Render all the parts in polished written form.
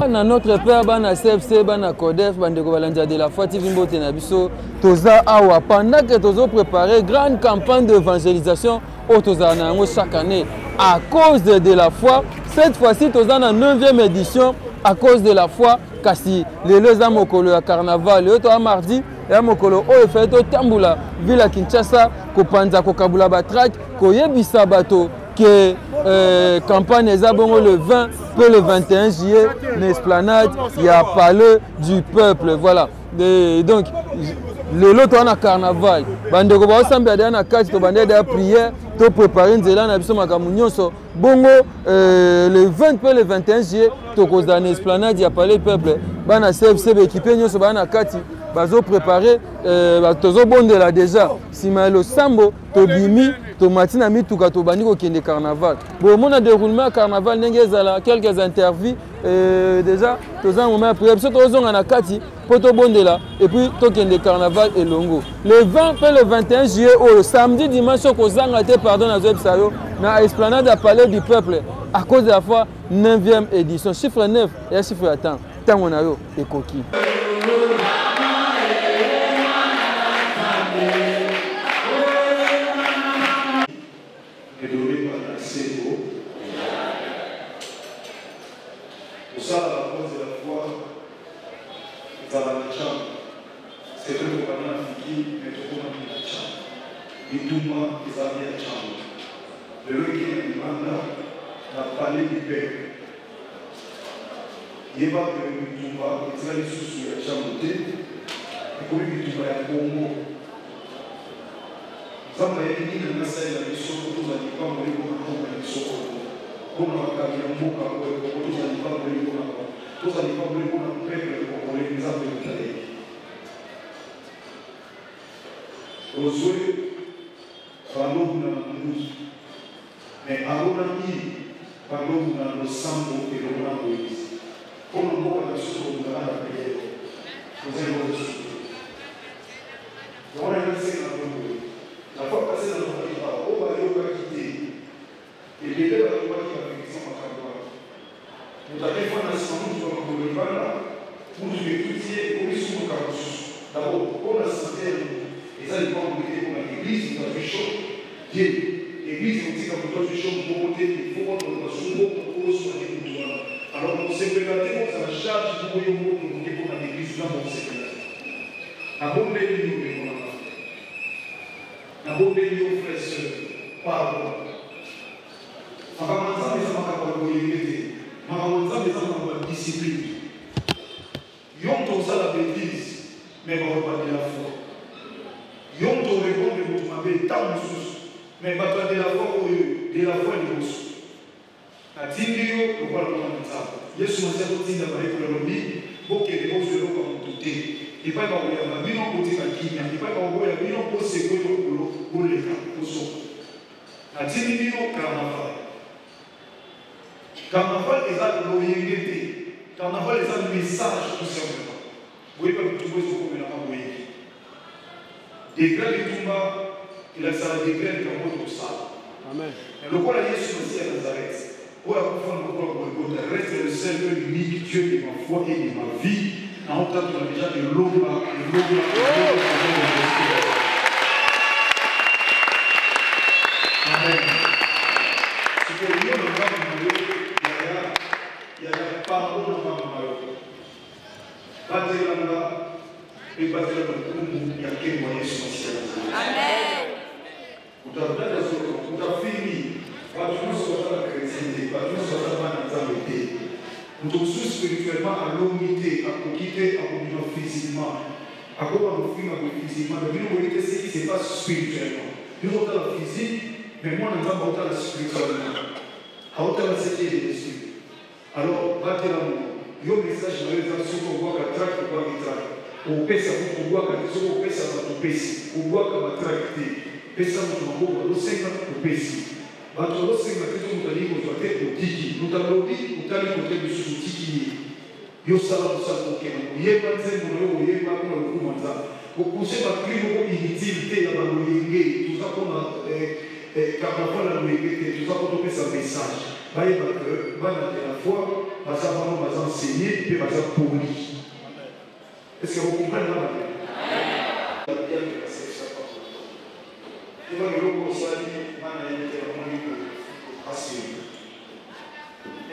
Na notre père bana CFC bana Codef bandeko balanja de la foi TV mbote na biso toza awa pendant que tozo préparer grande campagne d'évangélisation au toza na yango chaque année à cause de la foi. Cette fois-ci toza na 9e édition à cause de la foi kasi lelo za mokolo ya carnaval le to mardi ya mokolo o fait to tambula ville ya Kinshasa ko panza ko kabula batrak ko yebisa bato que campagne eza bongo le 20 puis le 21 juillet l'esplanade il y a palais du peuple voilà et donc le lot on a carnaval bandeko ba osambia de na kati to bande de prière to préparer nzela na biso makamu nyonso bongo le 20 puis le 21 juillet to kozana na esplanade il y a palais du peuple bana CFC équipé nyonso bana kati bazo préparer tozo bondela déjà simalo sambo to bimi to matina mituka to bandi ko kende carnaval bon mon déroulement carnaval ndenge ezala quelques interviews déjà toza un moment après biso tozonga na kati po to bondela et puis to kende carnaval elongo le 20 puis le 21 juillet au samedi dimanche ko zanga te pardon na websayo na esplanade à palais du peuple à cause de la fois 9e édition chiffre 9 et chiffre attend tango na yo ekoki. Ça, la cause de la foi, ça va le champ. C'est que le gouvernement a dit, mais tout le monde a le champ. Et tout le monde a le champ. Le qui demande n'a pas les libérés. Il n'y a pas de tout le monde qui est sous la chambre. Et pour lui, tout le monde a un bon mot. Ça m'a dit que le message de la mission, tout le monde a dit, comme les gens ont dit, comme on a dit, un mot, comme on a dit, tous les pas voulu pour un peuple pour les exemples de la vie. Au souhait, parlons dans la douce, mais à l'oranie, parlons dans le sang et le blanc de l'Église. Comme on voit la chose dans la prière, vous avez le souhait. On a laissé la bonne. La fois passée dans notre vie, on va quitter. Et les deux, on va quitter la fixation à Carnaval. Nous avons fait un ensemble de Rwanda pour nous étudier pour les sous-carros. D'abord, pour la santé, et ça dépend de l'église, nous avons fait chaud. L'église, on dit que nous avons fait chaud pour monter, il faut qu'on ait un sous-gros pour soigner tout le monde. Alors, on s'est présenté, on s'est chargé de vous pour l'église, là, on s'est présenté. D'abord, nous d'abord, nous frères et sœurs, pardon. Avant ça, nous avons discipline. Yon toza la bêtise, mais on va de la foi. Yon to répond de votre mabe, tant sous, mais pas de la foi, de la foi de vous. La tingio, le roi de l'État. Yesu m'a dit que vous le lobby, beaucoup de choses de l'eau comme tout est. Il pas y avoir un bilan côté à qui, il pas y avoir un bilan pour ce que pour les cas, pour ça. La tingio, carnaval. Carnaval est à l'orienté. Carnaval est un message tout simplement. Vous voyez pas que tout le monde est comme il a des grains de Toumba, il a ça des grains de Kambo de ça. Amen. Et le roi Jésus aussi à Nazareth. Où a reste le seul unique Dieu de ma foi et de ma vie. En tant que déjà de l'homme là, Amen. C'est que Dieu ne va pas il y a pardon dans ma maille. Pas de là, et pas de là, il y a quel moyen social. Amen. Vous avez fini. Pas toujours sur la chrétienté, pas toujours sur la mentalité. Nous sommes spirituellement à l'unité, à quitter, à communion physiquement. À quoi on fait physiquement, mais nous voyons que ce qui se passe spirituellement. Nous sommes dans la physique, mais moi, nous sommes dans la spirituellement. À autant la sécurité dessus. Alors, battez l'amour. Il y a un message dans les actions qu'on voit qu'à traque, on voit qu'il traque. On pèse à vous, on voit qu'à des on pèse à votre pèse. On voit qu'à ma tracté. Pèse à votre mot, on sait qu'on pèse. Bato losenga kitu mutali kozote kotiki mutalodi mutali kote bisutiki yo sala musala kokena yeba nzembo no yeba kuna lukumanza kokuse ba krimo ko inutilité ya baloyenge tout ça qu'on a carnaval la loyenge tout ça qu'on peut sa message bayeba que bana de la foi baza vraiment baza enseigner puis baza poli. Est-ce que vous comprenez là? Amen. Bien que c'est ça pas. Il va le conseiller mana yete la assim,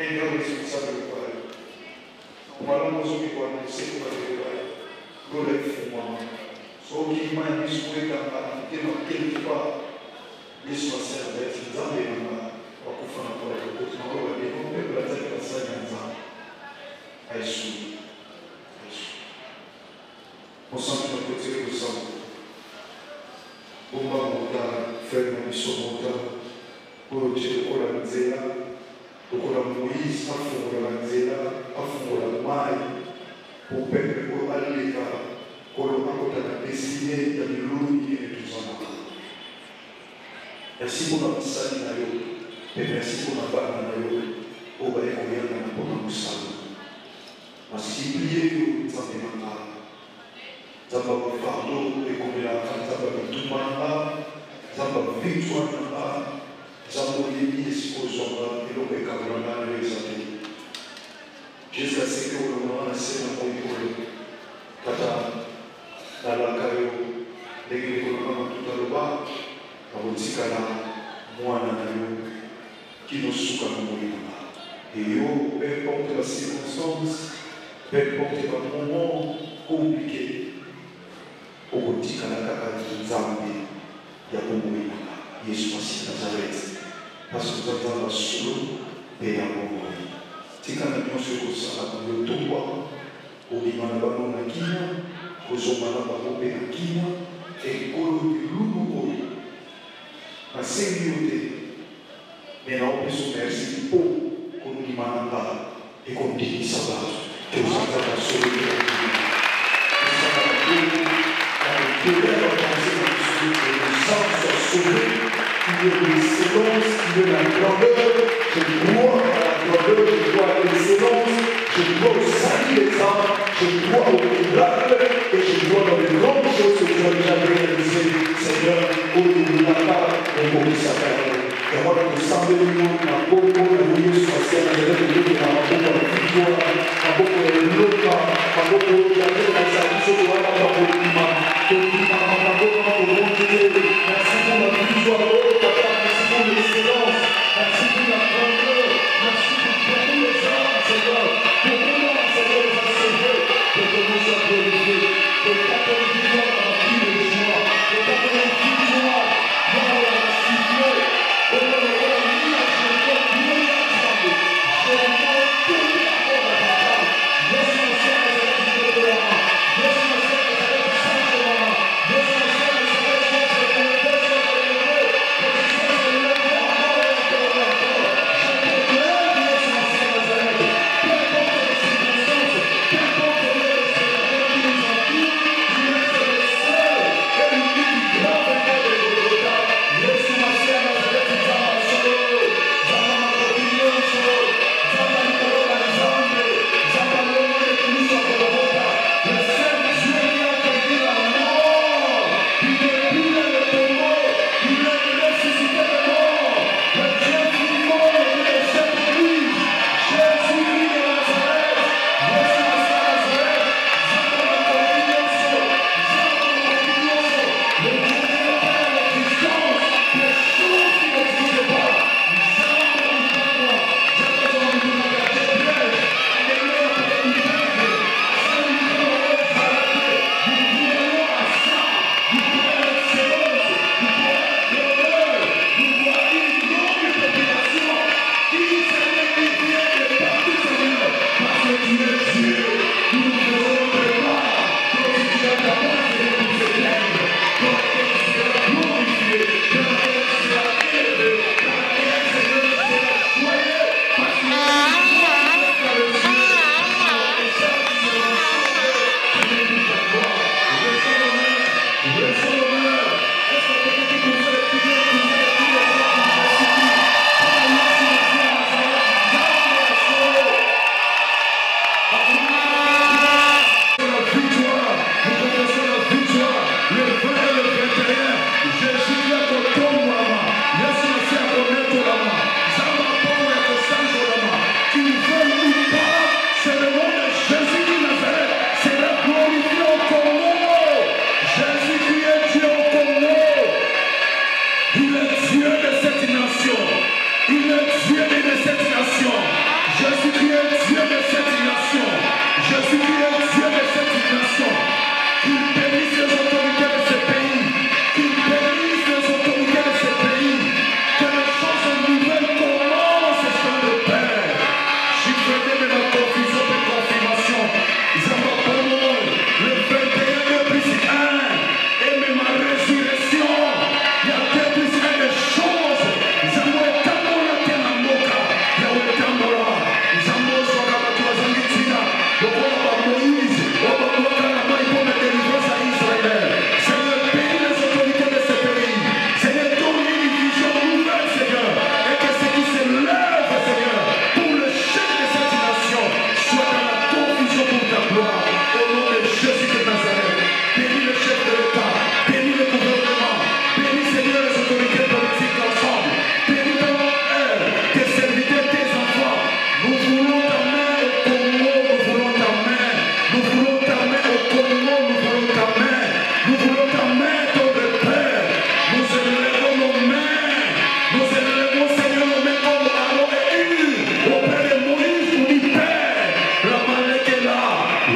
em grande responsabilidade. Para nós o que pode ser uma verdade, glória e fuma. Só que mais isso foi cantar, que não aquele que fala, isso vai ser aberto, também não vai ocupar na porta do outro, não vai ver, não vai trazer para sair na zona. É isso. Possamos nos proteger do sangue. Bomba montar, ferma e somontar. Hoje, o Corão diz o Corão Moisés, a Fungora diz a Fungora Mai, o Pepe, o Alika, colocar a destinée da Miluni e do Zona. Assim como a mensagem na eu, e assim como a barra na eu, o Bahia Goiana na Pona Mussala. Mas se priei o Zambemana, Zamba Fardo, e como ela cantava Bitumana, Zamba Vituana, Zambouli exposant et l'homme est cabrana les amis. Jusqu'à ce que le moment a séné à Moïse, Tata, dans la caillou, dès que le moment tout à l'heure, à Wotikala, Moana Nayo, qui nous souka Moïse. Et yo, peu importe la circonstance, peu importe le moment compliqué, au Wotikala Kaka Zambi, il y a Moïse, Jésus Christ Nazareth. Parce que nous avons la solo et la mort. Si quand nous sommes sur le toit, au Limanaba non à Kina, au Zomanaba non à Kina, et au Lounou, à sécurité. Mais nous avons besoin de merci pour nous Limanaba et qu'on dit ça va. Que nous avons la solo et la Kina. Nous avons la douleur de penser que nous sommes sauvés. Il y a l'excellence, il y a la grandeur, je crois à la grandeur, je crois à l'excellence, je crois au salut des âmes, je crois au miracle et je crois dans les grandes choses que tu as déjà réalisées, Seigneur, au niveau de la part, au nom de sa parole. Et moi, nous semblons nous, à beaucoup de nous, spatial, à beaucoup de victoire, à beaucoup de l'autre, à beaucoup de la réalisation, à beaucoup de l'imam, merci pour la victoire. Merci pour l'excellence, merci pour la grandeur, merci pour tous les hommes, Seigneur, pour nous, Seigneur, nous a sauvés, pour que nous soyons glorifiés, pour ta victoire dans la vie de joie, pour ta victoire dans la cité, pour que nous soyons mis à ce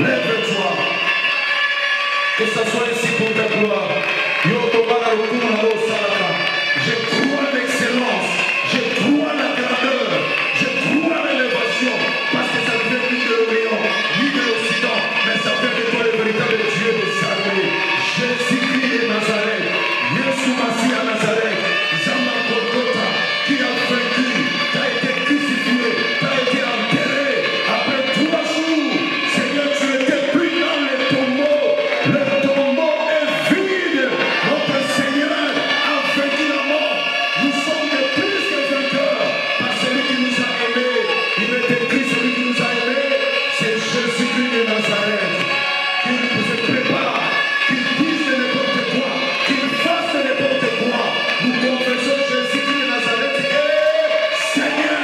Lève-toi. Que ça soit ici pour ta gloire. Je crois en l'excellence. Je crois en la grandeur. Je crois en l'élévation. Parce que ça vient ni de l'Orient, ni de l'Occident, mais ça vient de toi, le véritable Dieu de Samuel. Jésus-Christ de Nazareth. Yesu Massi à Nazareth. Zama Golgotha, qui a vaincu, qui a été crucifié, qui a été enterré. Après 3 jours, Seigneur, tu étais pris dans le tombeau. Le tombeau est vide. Notre Seigneur a vaincu la mort. Nous sommes de plus que vainqueurs par celui qui nous a aimés. Il est écrit, celui qui nous a aimés, c'est Jésus-Christ de Nazareth. Qu'il se prépare, qu'il dise n'importe quoi, qu'il fasse n'importe quoi. Nous confessons Jésus-Christ de Nazareth est Seigneur.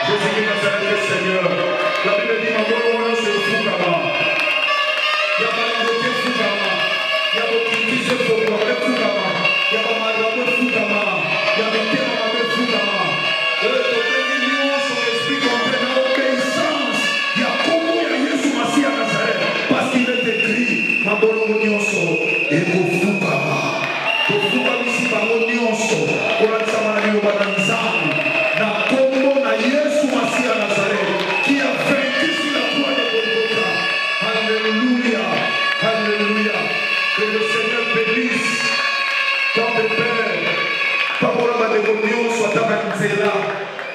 Jésus-Christ de Nazareth est Seigneur. La Bible dit, ma bonne c'est fou comme il y a pas de fou comme il y a beaucoup qui disent fou comme il y a pas de fou comme il y a des termes de fou comme son esprit comprend l'obéissance. Il y a comment il y a Jésus Massi à Nazareth. Parce qu'il est écrit, ma bonne nyonso et pour fou comme ici par mon nyonso pour la samana yo bananzam na kombo na Yesu Massi à Nazareth qui a vaincu sur la croix de Golgotha. Alléluia, alléluia. Que le Seigneur bénisse tant de Père. Pamola bandeko nyonso ataka nzela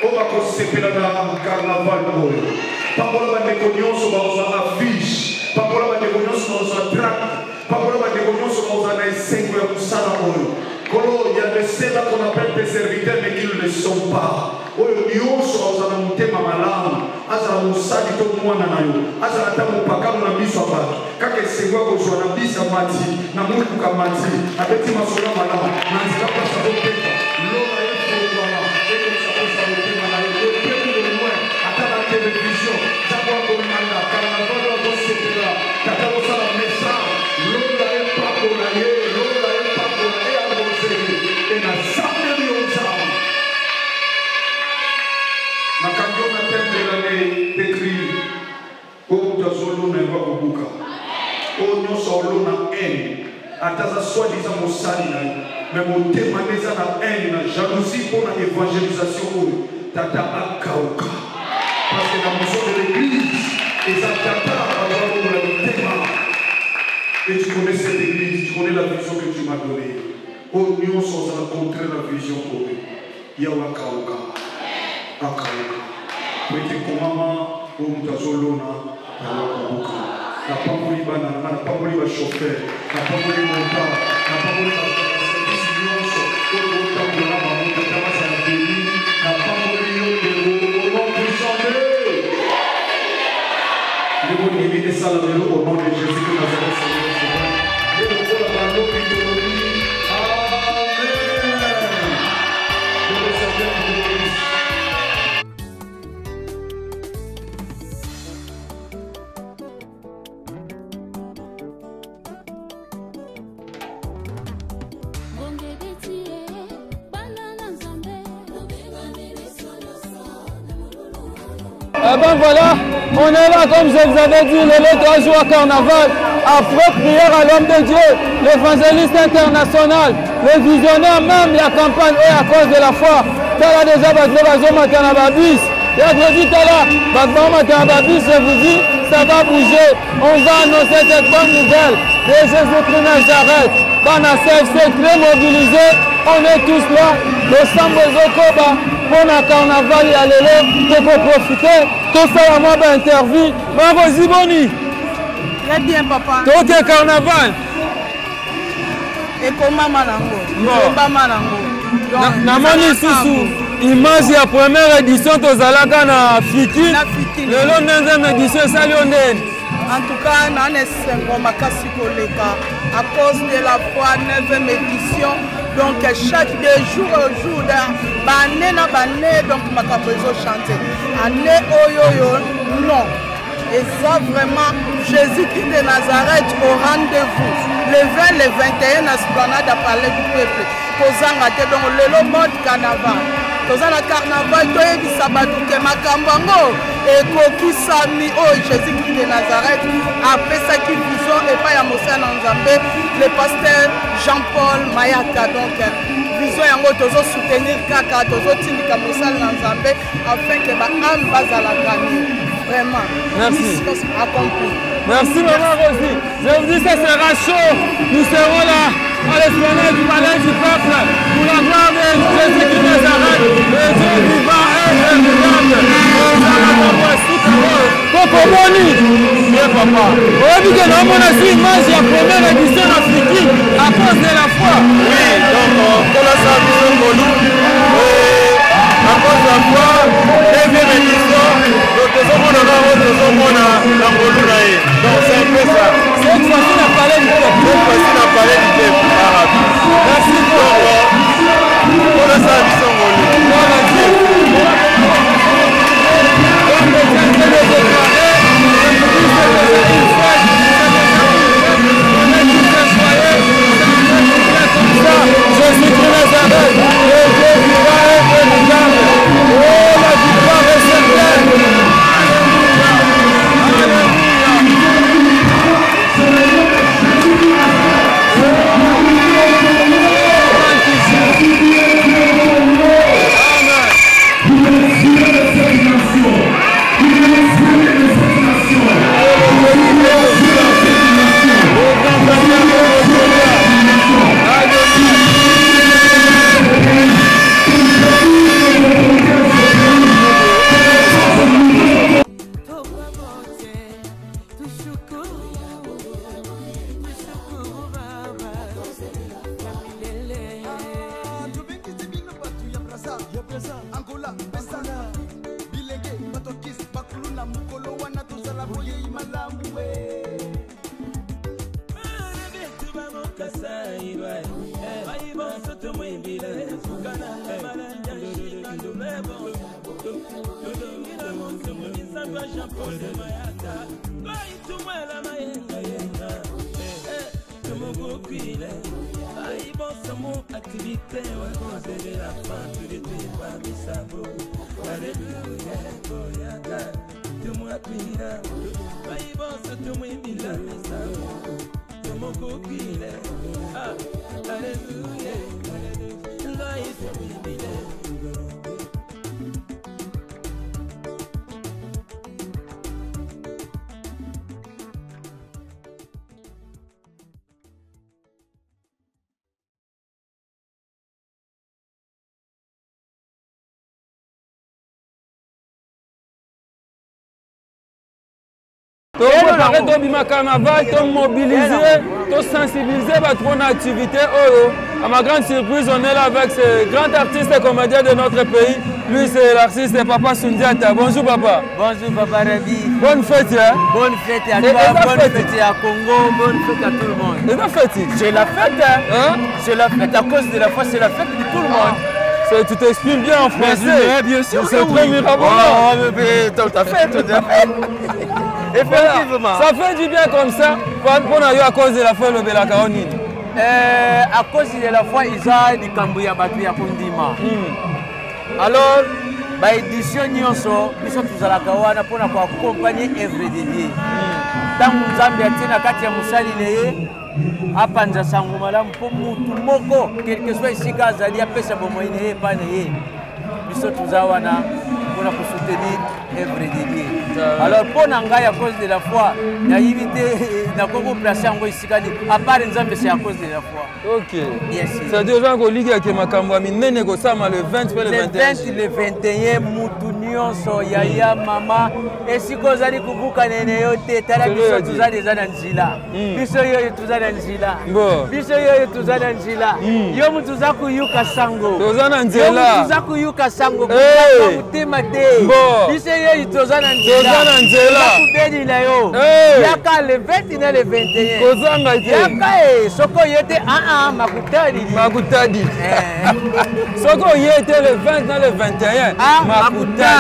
o bakosepela na carnaval oyo. Pamola bandeko nyonso bazwa affiche. Pamola bandeko nyonso bazwa tract. Pamola bandeko nyonso bazwa na esengo ya mosala oyo. Kolo il y a de ceux-là qu'on appelle des serviteurs mais qui ne le sont pas. Oyo nyonso bazwa na motema malamu. Azala mosali to mwana na yo. Azala ta mopakalo na biso ya bato. Kaka esengo ya kozwa na biso ya mati. Na motuka mati. Abeti masolo malamu. Na nzela pasa kopeka. Lola efongwama. Eko sakosa motema na yo. Epeku de loin. Ata na télévision. Zabwa komanda. Carnaval wa kosepela. Kata kosala message. Lola epakola ye. Lola epakola ye aboseli. Et na samedi onzamu. Na kandio na tembe l'année décrit. Oh, Tazolo ne va pas bouka. Oh, nous sommes na haine. Ataza soi-disant mosali na yo. Mais mon thème neza na haine na jalousie pour la évangélisation. Tata akauka. Parce que la motion de l'église, et ça tata avoir le thème. Et tu connais cette église, tu connais la vision que tu m'as donnée. Oh, nous sommes à contrer la vision pour eux. Yawakauka. Akauka. Wete komama o mutazolona alakubuka. Na pamboli bana na pamboli ba chauffeur, na pamboli monta, na pamboli ba service nyonso, o monta pour ma monta kama sana beli, na pamboli yo de nom puissant de. Le bon éviter ça au nom de Jésus de Nazareth. Le bon la parole de Dieu. Amen. Le Seigneur nous bénisse. Ben voilà, on est là comme je vous avais dit, les 3 jours à carnaval, après prière à l'homme de Dieu, l'évangéliste international, le visionnaire même la campagne et à cause de la foi. T'as là déjà Babis, je vous dis, ça va bouger. On va annoncer cette bonne nouvelle de Jésus-Christ Nazareth. Bana CFC très mobilisé, on est tous là, le Sambozokoba. Pour le carnaval, il y a l'élo, tu peux profiter. Tout ça, moi, interview. Bravo, Ziboni. Très bien, papa. Tout est carnaval. Et comment Malango? Malango. Namani Susu, image la première édition, tu as na Fiki. Le long de 9e édition, ça l'on. En tout cas, on est 5 makasi koleka à cause de la foi 9e édition. Donc chaque jour au jour, année na année, donc makabezo chanter. Année oyoyo, non. Et ça vraiment, Jésus-Christ de Nazareth au rendez-vous. Le 20, le 21, l'esplanade à parler du peuple. Posant donc le mode carnaval. toza na carnaval toyebisa bato ke makambo yango ekokisami oyo Jésus Christ de Nazareth apesaki vision epai ya mosala na Nzambe le pasteur Jean-Paul Mayaka. Donc vision yango tozosoutenir kaka tozotindika mosala na Nzambe afin ke baame bazalaka vraiment. Merci. Accompli. Merci maman Rosie. Je vous dis, ça sera chaud. Nous serons là à l'esplanade du palais du peuple pour la gloire de Jésus qui nous arrête. Le Dieu vivant et véritable. Coco Boni. Bien papa. On dit que nous avons une image de la première édition africaine à cause de la foi. Oui, donc pour la salle à cause de la foi, deuxième édition, donc tout le monde a donc c'est un peu ça. Cette fois-ci, on a parlé du peuple. Cette fois-ci, on a parlé du peuple arabe. Merci beaucoup. Pour la salle du Songolo. Préparer ton carnaval, ton mobiliser, ton sensibiliser pour notre activité. À ma grande surprise, on est là avec ce grand artiste et comédien de notre pays. Lui, c'est l'artiste Papa Sundiata. Bonjour Papa. Bonjour Papa Rabi. Bonne fête. Hein? Bonne fête à toi, bonne fête à Congo, bonne fête à tout le monde. C'est la fête. C'est la fête. Hein? C'est la fête à cause de la foi, c'est la fête de tout le monde. Tu t'exprimes bien en français. Bien sûr. C'est très mirabolant. Tout à fait, tout à fait. Effectivement. Ça fait du bien comme ça. Pour nous, à cause de la foi, le Belakaoni. À cause de la foi, ils ont des Kambouya Batuya Kundima. Alors, l'édition Nyonso, nous sommes tous à la Kawana pour accompagner œuvre de Dieu. Dans nous avons na kati ya musali neye apanza sango malamu po mutu moko quelque soit ici kazali apesa bomoine ye pane ye biso tuzawana pour soutenir œuvre de Dieu. Alors pour nanga à cause de la foi, il y a évité na Congo placer en ici à part Nzambe c'est à cause de la foi. OK. Yes. C'est déjà ko ligue ke makambo minene ko sama le 20 le 21. Le 21 mutu nyonso yaya mama esiko zali kubuka nene yote tala biso tuzali za nzila. Biso yoyo tuzali nzila. Biso yoyo tuzali nzila. Yo mutu za kuyuka sango. Tuzana nzela. Yo mutu za kuyuka sango. Mutema te. Biso yoyo tuzana nzela. Tuzana nzela. Kubedi la yo. Yaka le 20 na le 21. Kozanga te. Yaka soko yote makutadi. Makutadi. Soko yote le 20 na le 21. Makutadi.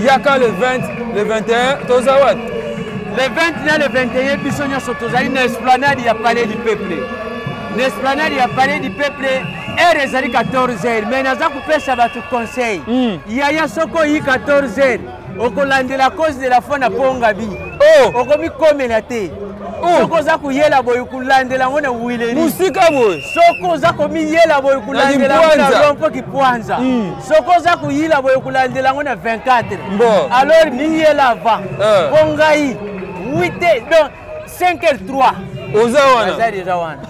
Yaka le 20, le 21, Tozawat. Le 20 et le 21, Bissonio Sotozali, une esplanade, il y a palais du peuple. Une esplanade, il y a palais du peuple. heure ezali 14h mais naza kopesa bato conseil yaya soko yi 14h okolandela cause de la foi na pongabi okomikomela te soko oza koyela boye kolandela yango na wileri musika boye soko oza komiyela boye kolandela yango na rompo kipwanza soko oza koyila boye kolandela yango na 24 alors miyela avant po ngai 8h donc 5h03 oza wana aza deja wana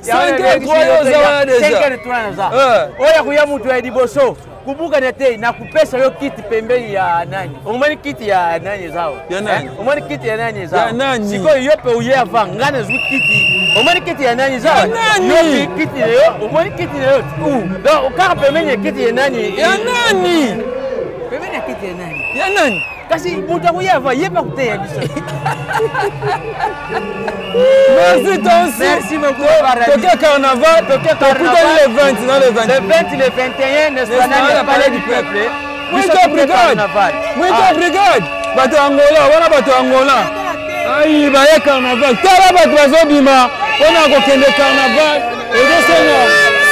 5h03 oza wana deja 5h03 naza oya kuya mutu ya liboso kubuka te na kupesa yo kiti pembeni ya nani omani kiti ya nani zao ya nani omani kiti ya nani zao ya nani siko yo pe uye avant ngana zu kiti omani kiti ya nani zao nani kiti yo omani kiti yo donc ukaka pembeni ya kiti ya nani pembeni ya kiti ya nani kasi mutu akuye avant yeba kuteya biso. Merci toi aussi. Merci beaucoup. Toké carnaval, le 20, non le 20. Le 20, le 21, n'est-ce pas, dans le palais du peuple. Mwito brigade. Bato Angola, wana bato Angola. Aïe, baye carnaval. Tala bato bazobima. On a kokende carnaval. Et de ce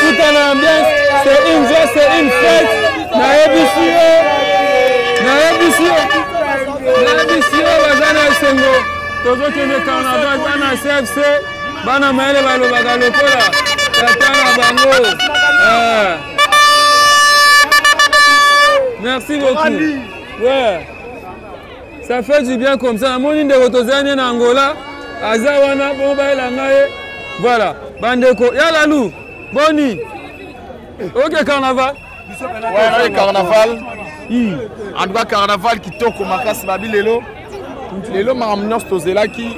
tout en ambiance, c'est une joie, c'est une fête. Naebisio, bazana sengo. Tozo kende carnaval bana CFC bana maele balobaka lokola tatana bango. Merci beaucoup. Ouais. Ça fait du bien comme ça. Moni ndeko tozani na Angola azawana bon baela ngaye. Voilà. Bandeko yala lu. Boni. OK carnaval. Ouais, carnaval. En tout cas carnaval qui toque au makasi babi lelo. Lelo makamnyos tozelaki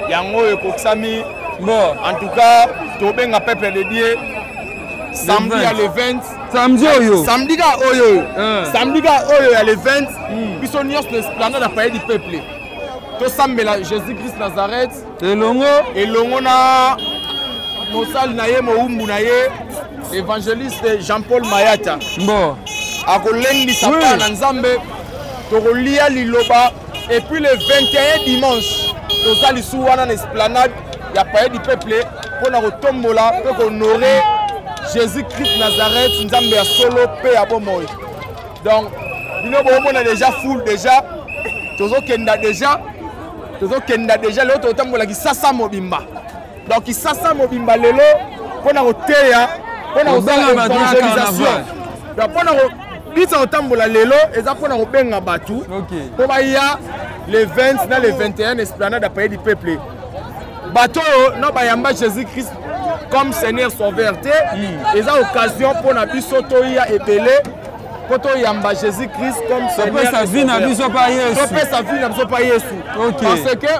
yango ekokisami bon en tout cas tobenga peuple de Dieu samedi à le 20 samedi oyo à le 20 biso nyos l'esplanade appareil du peuple to sambela Jésus-Christ Nazareth elongo na mosali na ye moumbu na ye évangéliste Jean-Paul Mayata bon akolendisa na nzambe tokolia liloba. Et puis le 21 dimanche, nous allons sur l'esplanade, il y a pas du peuple pour nous retombola, pour honorer Jésus-Christ Nazareth, nous avons un solo paix à bon moment. Donc, nous avons déjà full déjà, nous avons déjà l'autre tombola qui sasa mobimba. Donc qui sasa mobimba lelo pour nous retenir, pour nous évangélisation. Donc pour nous Bita otambola lelo eza pona kobenga batu po baya le 20 na le 21 esplanade appareil du peuple bato no bayamba Jésus-Christ comme Seigneur sauveur te eza occasion pona biso toya ebele poto yamba Jésus-Christ comme Seigneur sa vie na biso pa Yesu sa vie na biso pa Yesu parce que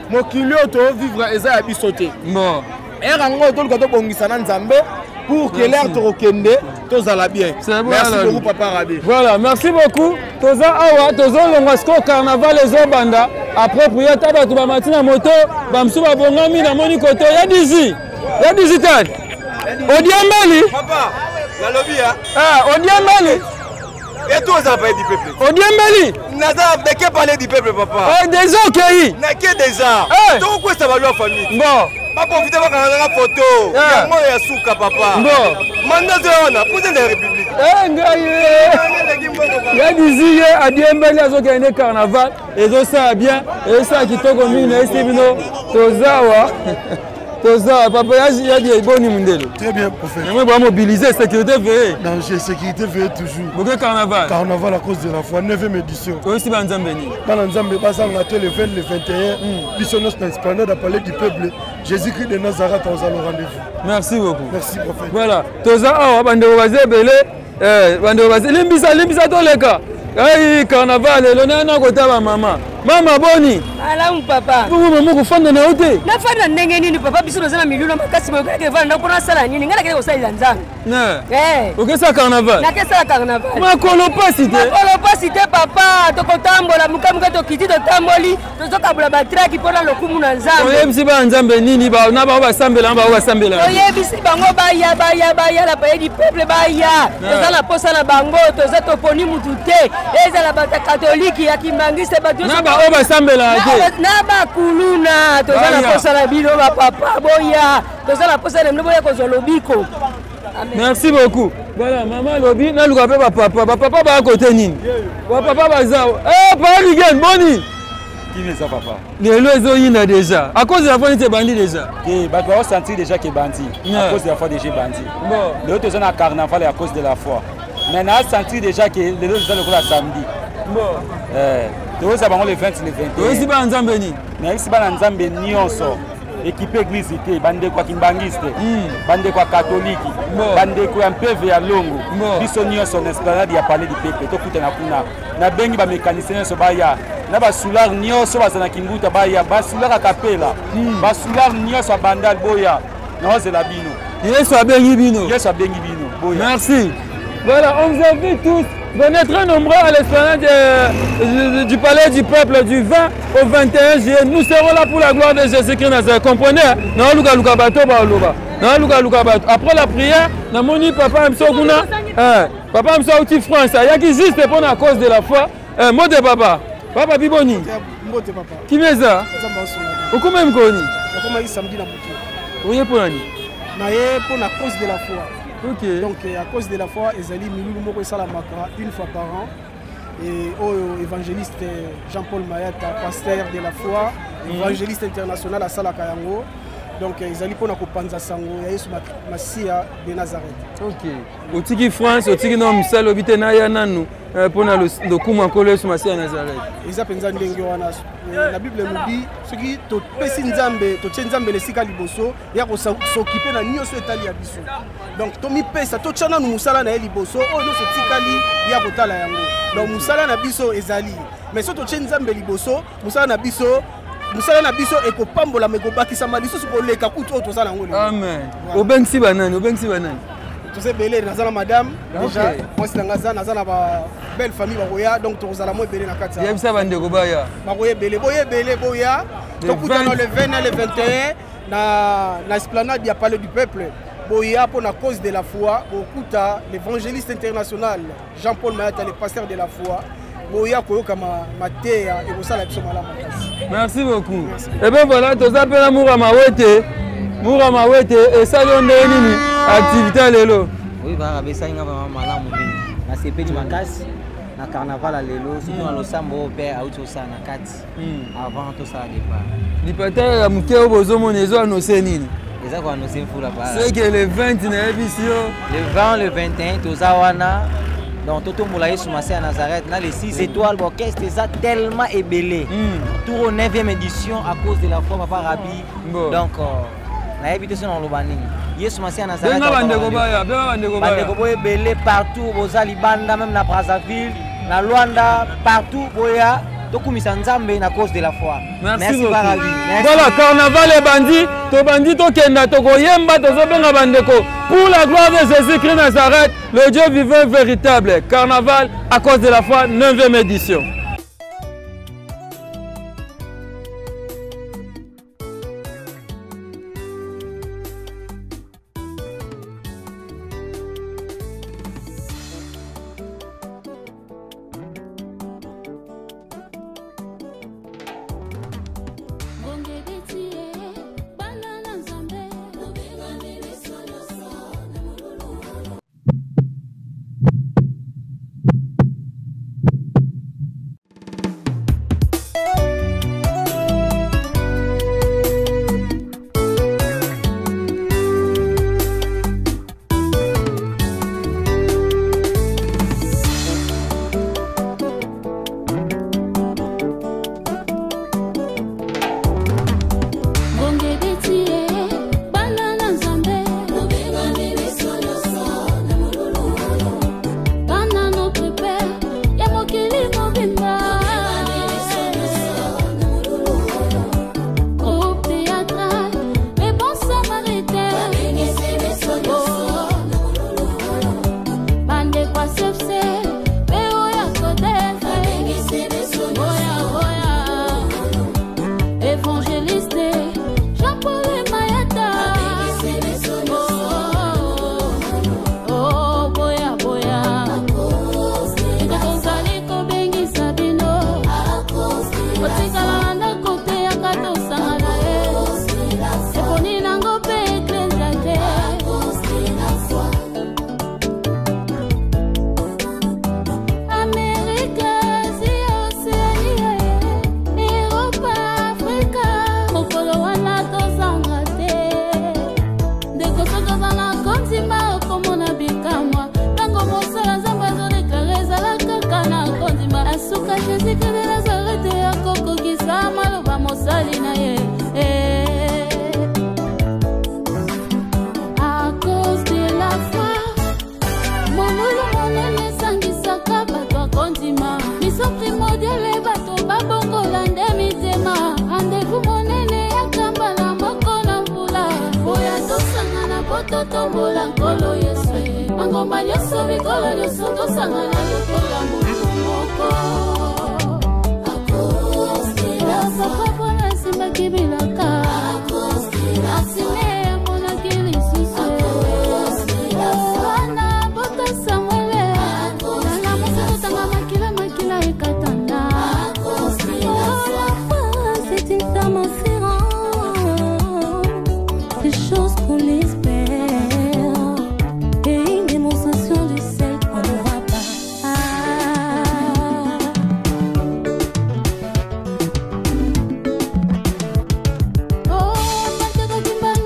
mokili to vivre eza ya biso te bon erango to luka to bongisa na Nzambe pour que l'air Torokende, tous à la bien. Merci beaucoup, Papa Rabé. Voilà, merci beaucoup. Toza awa, toza longasko carnaval les obanda. Après, pour y être à la matina moto, bamsuba bongami na moni koto. Ya d'ici tan. Odiambeli. Papa, la lobby Odiambeli. Et tous à parler du peuple. Odiambeli. Nada, de quel parler du peuple, papa? Des ok. N'a que des arts. Donc, quoi ça va leur famille? Bon. Pas profiter de la photo. Moi, il y a souka, papa. Bon. Mandat pour la République. Il y a des idées à Diembeli à ce carnaval. Et ça bien. Et ça qui toque au milieu, c'est vino. Tozawa. Tozawa. Papa, il y a des bons nimundelo. Très bien, prophète. On va mobiliser sécurité veillée. Danger, sécurité veillée toujours. Pourquoi carnaval? Carnaval à cause de la foi, 9e édition. Aussi, Banzambeni. Banzambé, Basangaté, le 20, le 21. Bissonos dans l'esplanade à parler du peuple. Jésus-Christ de Nazareth, on a le rendez-vous. Merci beaucoup. Merci, prophète. Voilà. Tozawa, Bandewazé, Belé. Bandewazé, Limbisa, Toleka. Aïe, carnaval, l'honneur côté ma maman. Maman Boni. Alamu papa. Maman kufanda na ute. Na fanda ndenge nini papa biso na milioni makasi mo kake vanda mpona sala nini ngala kile ko sala nzambe. Ok, ça carnaval. nakesala carnaval makolo pasi te makolo pasi te papa tokotambola mukamuka tokiti totamboli tozokabula batraki mpona lokumu na nzambe oyebisi ba nzambe nini na bao basambela na bao basambela toyebisi bango baya la paye du peuple baya toza na posa na bango toza toponi mutu te ezala bato katoliki ya kimbangiste bato na bao basambela te na bakuluna toza na posa na bino bapapa boya toza na posa na bino boya kozwa lobiko. Merci beaucoup. Voilà, maman lobi na luka pe papa ba côté nini. Papa bazao. Pas Ligen boni. Qui est ça papa? Les lois yina déjà. À cause de la fois était bandit déjà. Et bah tu vas sentir déjà qu'il est bandit. À cause de la foi déjà bandit. Bon. Les autres sont à carnaval à cause de la foi. Mais on a senti déjà que les autres sont le samedi. Bon. Tu vas savoir le 20 le 21. Oui, si ba nzambe ni. Mais si ba nzambe ni on sort. Équipe église te bande kwa kimbangiste bande kwa katoliki bande kwa mpeve ya longo biso nyonso na esplanade ya palais du peuple tokutana kuna na bengi ba mécanicien nyonso baya na ba soulard nyonso bazana kimbuta baya ba soulard akapela ba soulard nyonso bandal boya na ozela bino Yesu abengi bino boya. Merci. Voilà, on vous invite tous. Venez très nombreux à l'esplanade du palais du peuple du 20 au 21 juillet. Nous serons là pour la gloire de Jésus-Christ Nazareth. Comprenez? Après la prière, papa papa me France. Il y a qui existe pour la cause de la foi. Mot de papa. Papa Biboni. Qui met ça? Pourquoi même Koni? Oui, pour l'année. Pour la cause de la foi. Okay. Donc à cause de la foi, Ezali Milulu Moko Salamaka une fois par an. Et au évangéliste Jean-Paul Mayata, pasteur de la foi, évangéliste international à Salakayango. Donc Ezali pour Nakopanza Sango, Yesu Masia de Nazareth. Ok. Au Tiki France, au Tiki Nom Sal, au Bitenaya Nanu, pour le Koumankolo Yesu Masia Nazareth. Eza penza ndenge wana. La Bible nous dit ce qui to pesi nzambe to tshenzambe lesika liboso ya ko s'occuper na nyoso etali ya biso. Donc to mi pesa to tshana nu musala na liboso o no se tikali ya kotala yango. Donc musala na biso ezali. Mais so to tshenzambe liboso musala na biso ekopambola mekobakisa malisusu koleka kutu oyo tozala yango. Amen. Obengisi banani, obengisi banani. Toze belé nazala madame déjà moi c'est nazala ba belle famille bakoya donc tozala mo belé na kati ya. Yebisa bandeko baya. Bakoya belé boya. Tokutana le 20 et le 21 na esplanade ya palais du peuple. Boya pour la cause de la foi, okuta l'évangéliste international Jean-Paul Mayata le pasteur de la foi. Merci beaucoup. Et bien voilà, tu as appelé Moura Mawete et ça donne une activité à l'élo. Oui, ça y est, na sepeli makasi na carnaval à l'élo, surtout dans le sambo père à autosa na 4 avant tout ça départ. Ni peut-être amukeo bozo monezo annoncer nini. Les a annoncé pour la part. C'est que le 20 na émission. Le 20, le 21 tozawana. Donc Toto Moulaye Soumassé à Nazareth, là les 6 étoiles, l'orchestre est tellement ébélé. Tout au 9e édition à cause de la foi Papa Rabi. Donc on a évité ça dans le banning. Yes Soumassé à Nazareth. On a ébélé partout, aux Alibanda, même na Brazzaville, na Luanda, partout, boya. À cause de la foi. Merci beaucoup. Voilà, carnaval et bandit, to bandit to kenda to koyemba to zobenga bandeko. Pour la gloire de Jésus-Christ Nazareth, le Dieu vivant véritable. Carnaval à cause de la foi, 9e édition. mosali na ye. À cause de la foi, monolo monene sangisaka bato akondima. Miso primordiale bato babongola nde mitema. Rendez-vous monene yakamba na moko na mbula. Boya tosangana poto tombola nkolo Yesu. Mangomba nyonso mikolo nyonso tosangana lokola mutu moko. À cause de la foi, papa na simbaki bilaka. À cause de la foi, c'est une femme inférente, des choses qu'on espère et une démonstration de celle qu'on ne voit pas. Oh, catholique.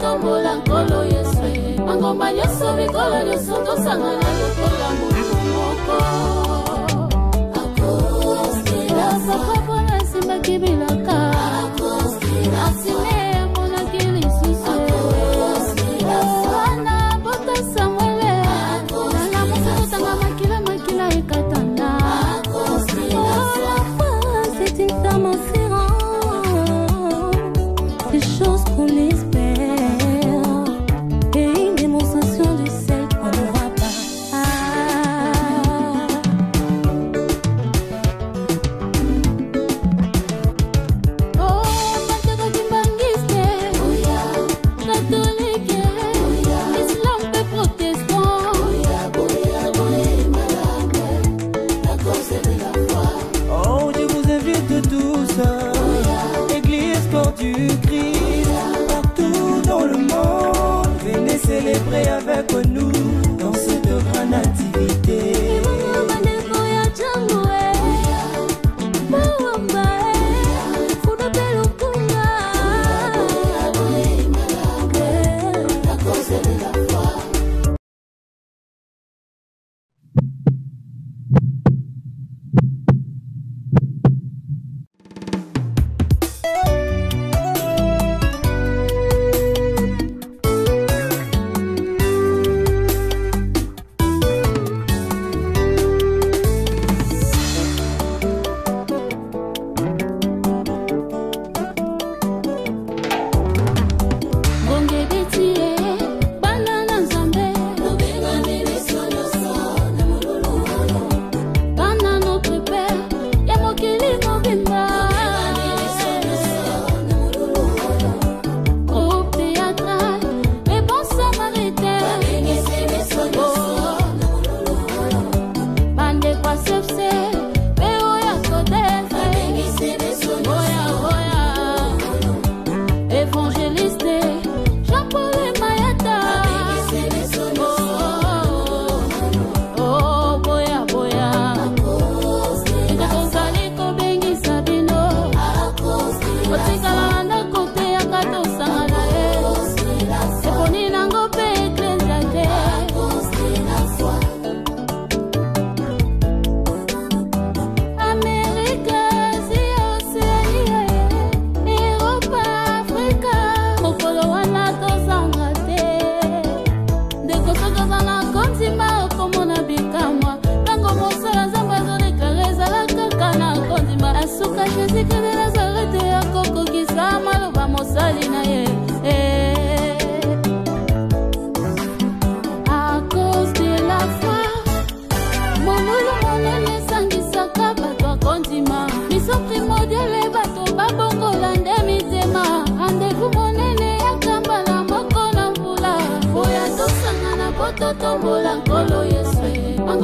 Tombola nkolo Yesu. Mangomba nyonso mikolo nyonso tosangana lokola mutu moko. À cause de la foi, papa na simbaki bilaka. À cause de la foi, monaki lisusu. À cause de la foi, na bota Samuele. À cause de la foi, tanga makila ekatanda. À cause de la foi, c'est une femme inférente, des choses qu'on espère. Célébrer avec nous dans cette grande activité.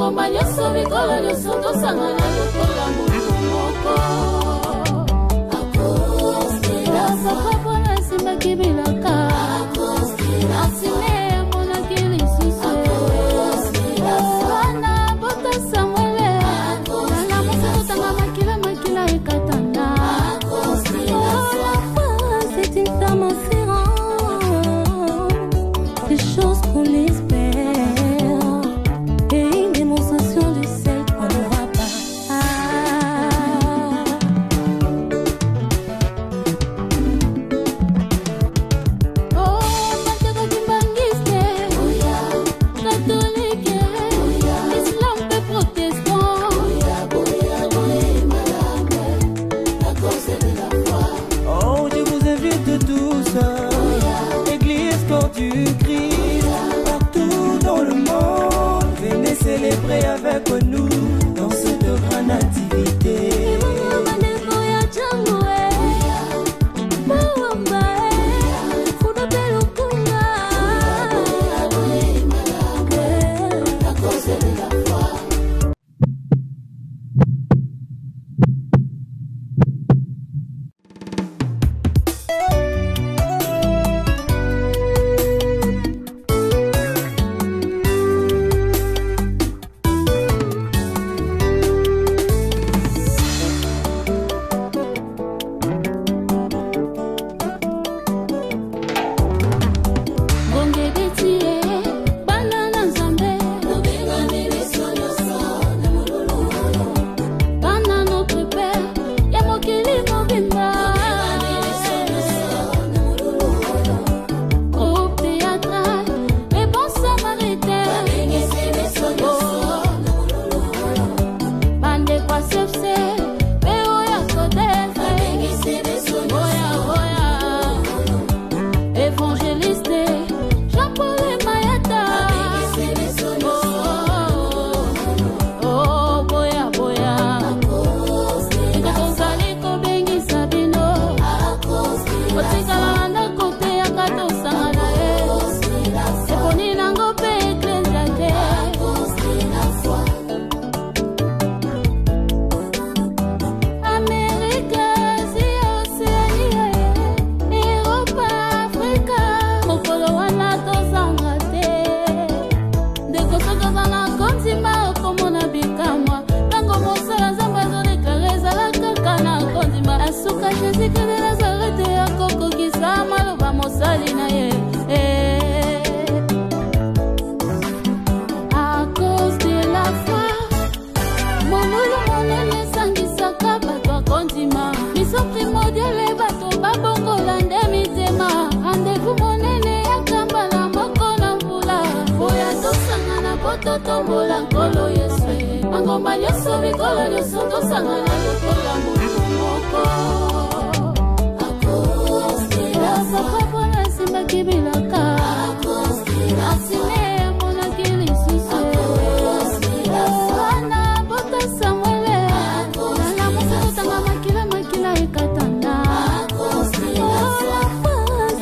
bangoma nyonso mikolo nyonso tosangana lokola moto moko akoskilafwa na nsimbaki bilaka asine amonaki lisusu wana bota samuele nalamusa totanga makila ekatanda c'est une femme inférente, des choses qu'on espère et une démonstration de celle qu'on ne voit pas. Du Christ partout dans le monde, venez célébrer avec nous dans cette grande nativité. Tombola nkolo Yesu bangoma nyonso mikolo nyonso tosangana lokola moto moko akoskilafwa na nsimbaki bilaka asine amonaki lisusu wana bota samuele nalamusa totanga makila ekatanda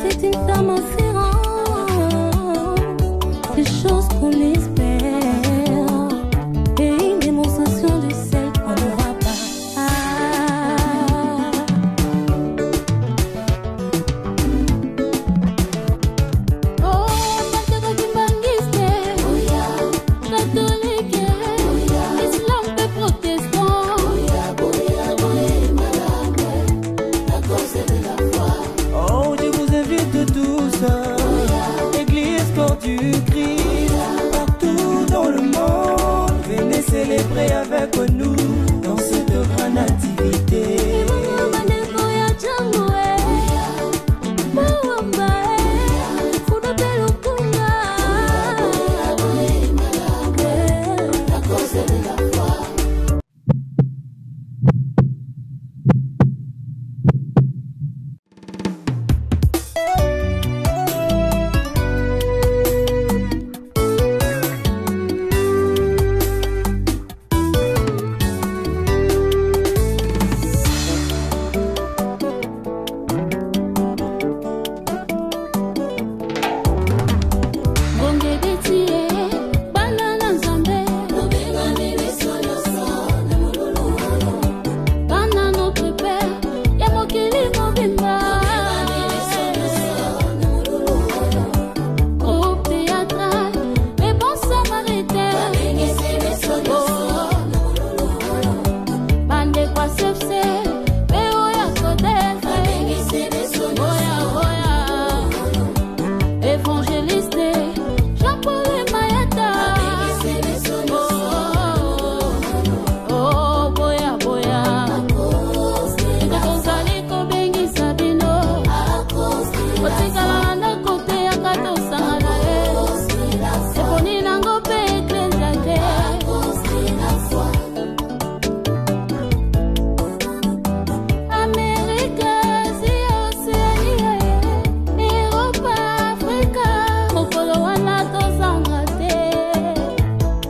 C'est une femme inférente, des choses qu'on espère et une démonstration de celle qu'on ne voit pas. mokili mobimba groupe théâtral les bons samaritains bande kwa CFC Péo ya Codef évangéliste Jean-Paul Mayata oh boya boya tozali kobengisa bino otikala na kote ya katosangana eponi nango mpe eklesia te Amerika, Asia, Oceania, Europa, Afrika mokolo wana tozanga te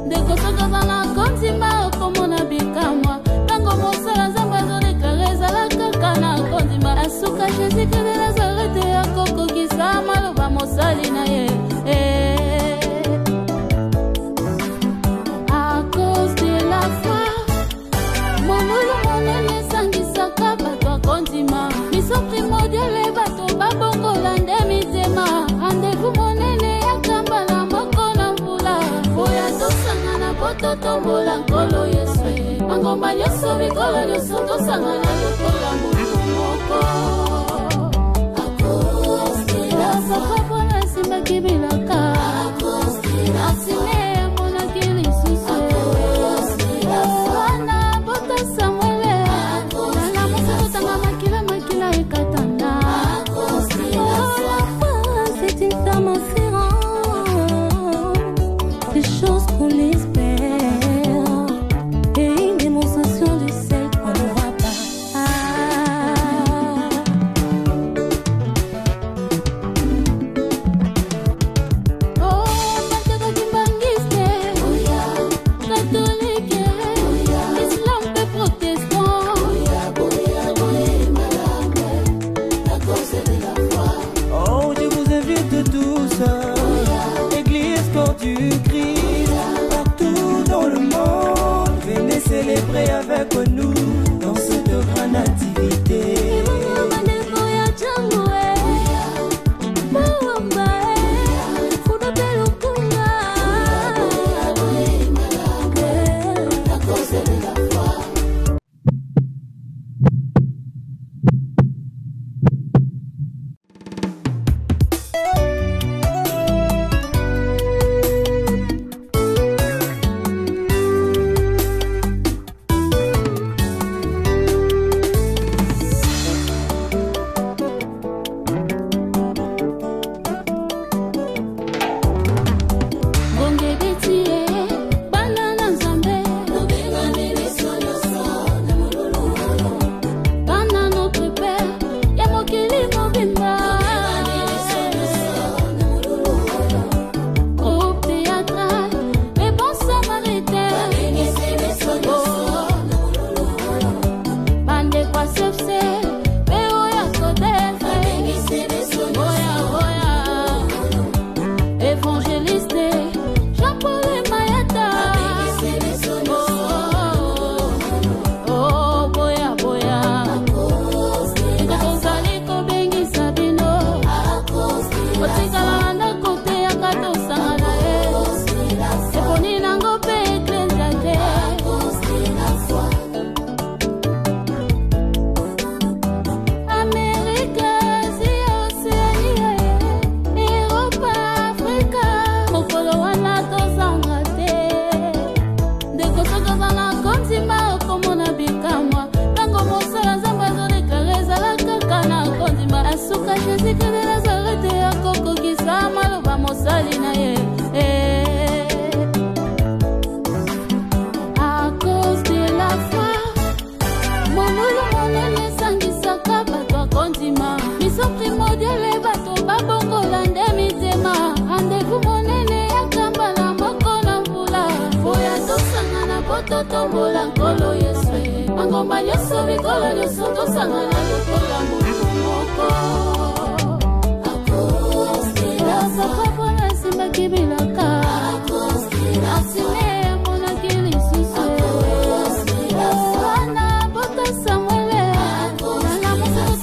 ndeko sokozala kondima okomona bikamwa ntango mosala nzambe azodeklare ezala kaka na kondima asuka jésus-christ de nazarete akokokisa maloba mosali na ye à cause de la foi monolo monene esangisaka bato akondima miso primordiale bato babongola nde mitema rendez-vous monene yakambala moko na mbula boya tosangana po totombola nkolo yesu mangomba nyonso mikolo nyonso tosangana lokola motu moko asapapo nasimbaki bilaka asine emonaki lisusu wana bota samuele nanga mosakotanga makila ekatanda La foi, c'est une femme inférente, des choses qu'on espère et une démonstration de celle qu'on ne voit pas. catholique, islam et protestant. Oh, je vous invite tous, Église corps du Christ, partout dans le monde, venez célébrer avec nous dans cette grande activité. Tombola nkolo yesu mangomba nyonso mikolo nyonso tosangana lokola motu moko asapapo nasimbaki bilaka asine emonaki lisusu wana bota samuele nanga mosako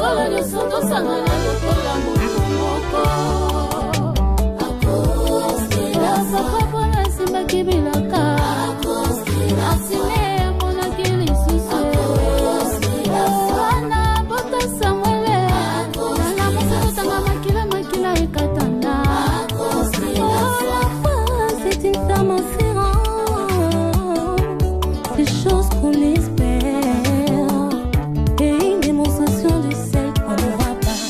bikolo nyonso tosangana lokola moto moko papa mpona esimbaki bilaka asine emonaki lisusu wana bota samuele nalamusa kotanga makila ekatanda c'est une femme inférente, des choses qu'on espère et une démonstration de celle qu'on n'aura pas.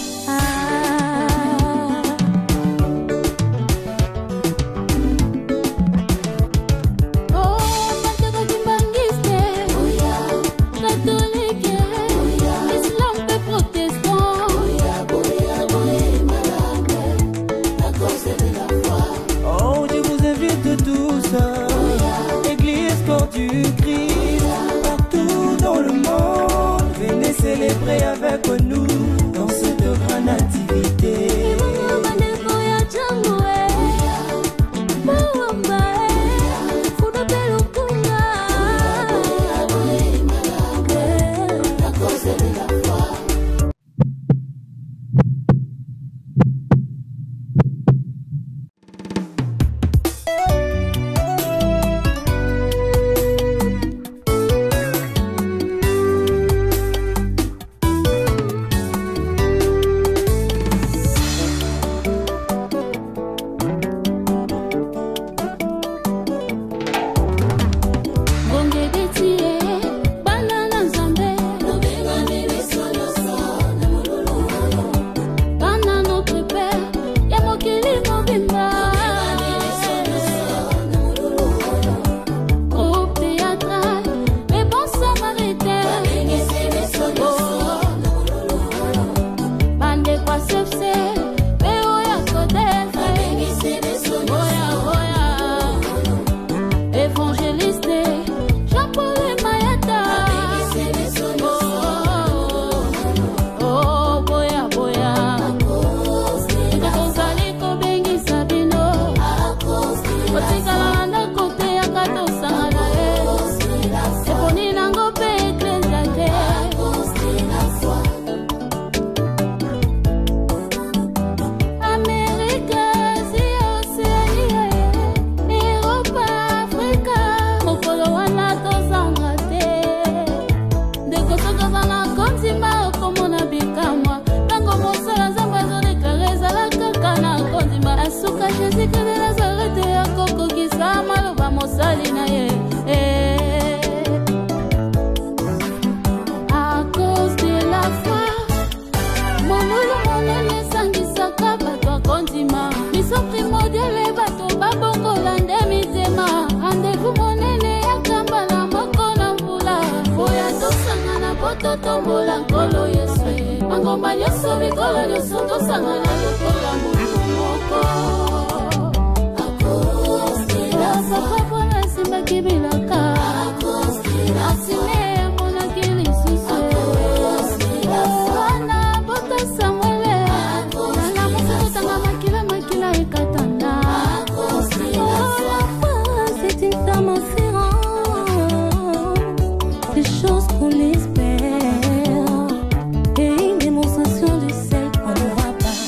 Église quand tu cries, partout dans le monde, venez célébrer avec nous dans cette grande activité. Tombola nkolo Yesu mangomba nyonso bikolo nyonso tosangana lokola moto moko papa mpona esimbaki bilaka asine emonaki lisusu wana bota samuele nalamusa kotanga makila ekatanda C'est une femme inférente, des choses qu'on espère et une démonstration de celle qu'on n'aura pas.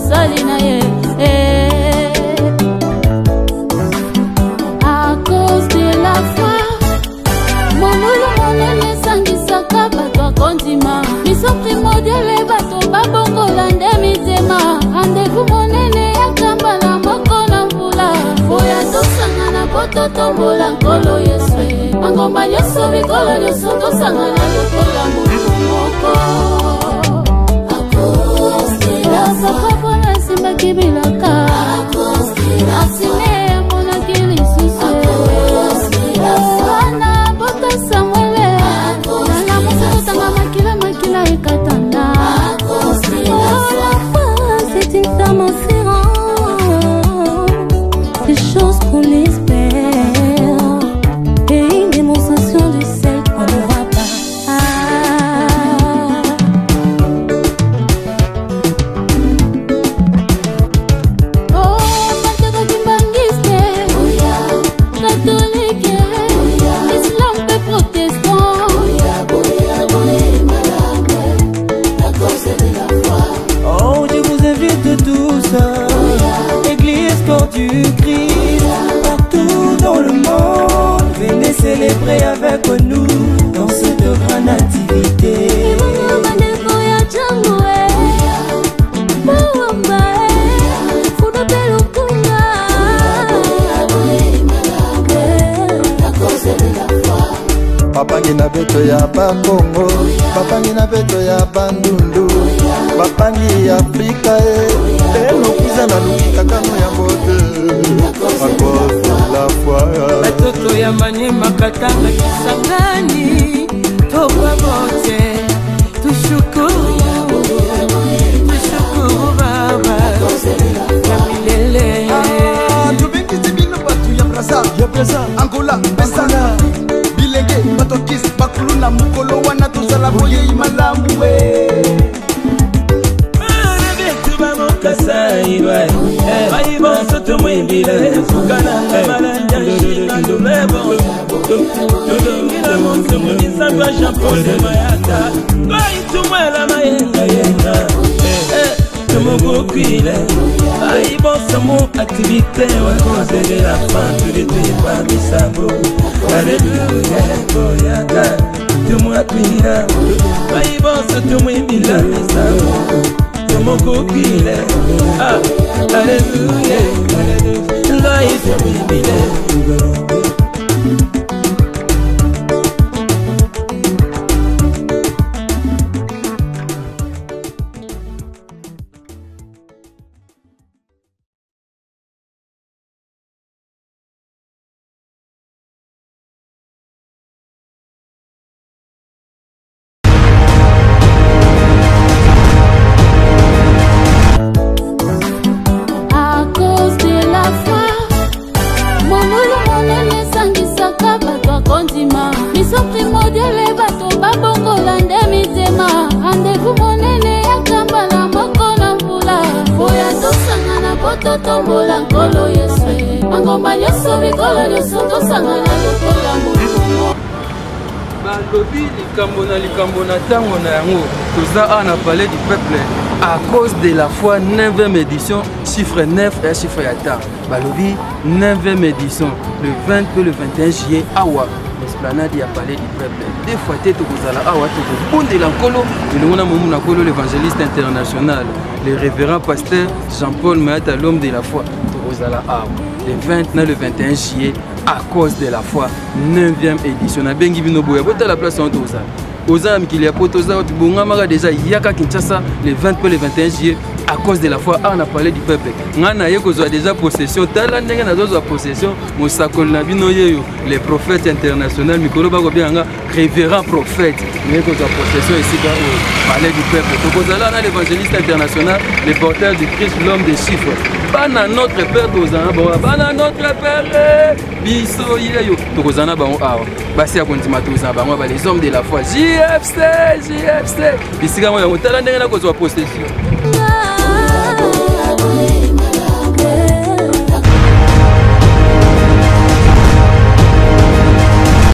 mosali na ye. À cause de la foi, monolo monene esangisaka bato akondima. Biso primordiale bato babongola nde mitema. Rendez-vous monene yakambala moko na mvula. Oya tosangana po totombola nkolo Yesu. Mangomba nyonso mikolo nyonso tosangana lokola motu moko. À cause de la foi, papa na simbaki bilaka. À cause de la foi, monaki lisusu. À cause de la foi, na bota Samuele. À cause de la foi, tanga makila makila ekatanda. À cause de la foi, c'est une femme inférente. Des choses qu'on espère et une démonstration de celle qu'on ne voit pas. Oh, Mathieu Kimbangiste, catholique, islam et protestant. Oh, je vous invite tous, Église quand tu cries, partout dans le monde, venez célébrer avec nous dans cette grande activité. Bapangi na beto ya Bakongo, bapangi na beto ya Bandundu, bapangi ya Afrika enokuza na lukika kano ya bote. À cause de la foi, batoto ya Maniema Katanga Kisangani, tokwa bote, tushukuru Baba ya milele. Tubingisi bino batu ya Brazza, Angola, Pesana, Bilenge, Batokis, Bakulu na mukolo wana tozala boye imalamu we. Kasai wai, ai bon soto mwimbila, sukana malanja shina ndulebo, ndula monso munisa kwa shampoo de mayata, koi tumwela mayenga yenga, tumogo kuile, ai bon samo activité wa cause de la fin, tu les tues pas misabo, alléluia, boyaka, tumwa kuila, ai bon soto mwimbila misabo. Moko kile, alléluia, alléluia, là il se bibile. Balobi likambo na tango na yango toza na palais du peuple à cause de la foi 9e édition chiffre 9 et chiffre ya temps. Balobi 9e édition le 20 et le 21 juillet awa l'esplanade ya palais du peuple. Des fois tete kozala awa to bondela nkolo elongo na momu na kolo l'évangéliste international le révérend pasteur Jean-Paul Mayata l'homme de la foi kozala awa le 20 et le 21 juillet à cause de la foi 9e édition na bengi bino boya bota la place en toza oza mikili ya potoza otubongamaka déjà yaka Kinshasa le 20 et le 21 juillet à cause de la foi on a parlé du peuple ngana ye kozwa déjà possession tala ndenge nazozwa possession mosakoli na bino yeyo les prophètes internationaux mikolo bako bianga révérend prophète mais kozwa possession ici au palais du peuple tokozala na l'évangéliste international le porteur du Christ l'homme des chiffres bana notre père tozana ba bana notre père biso yeyo tokozana bango awa basi ya kontima tozana bango ba les hommes de la foi JFC bisika mo ya tala ndenge na kozwa possession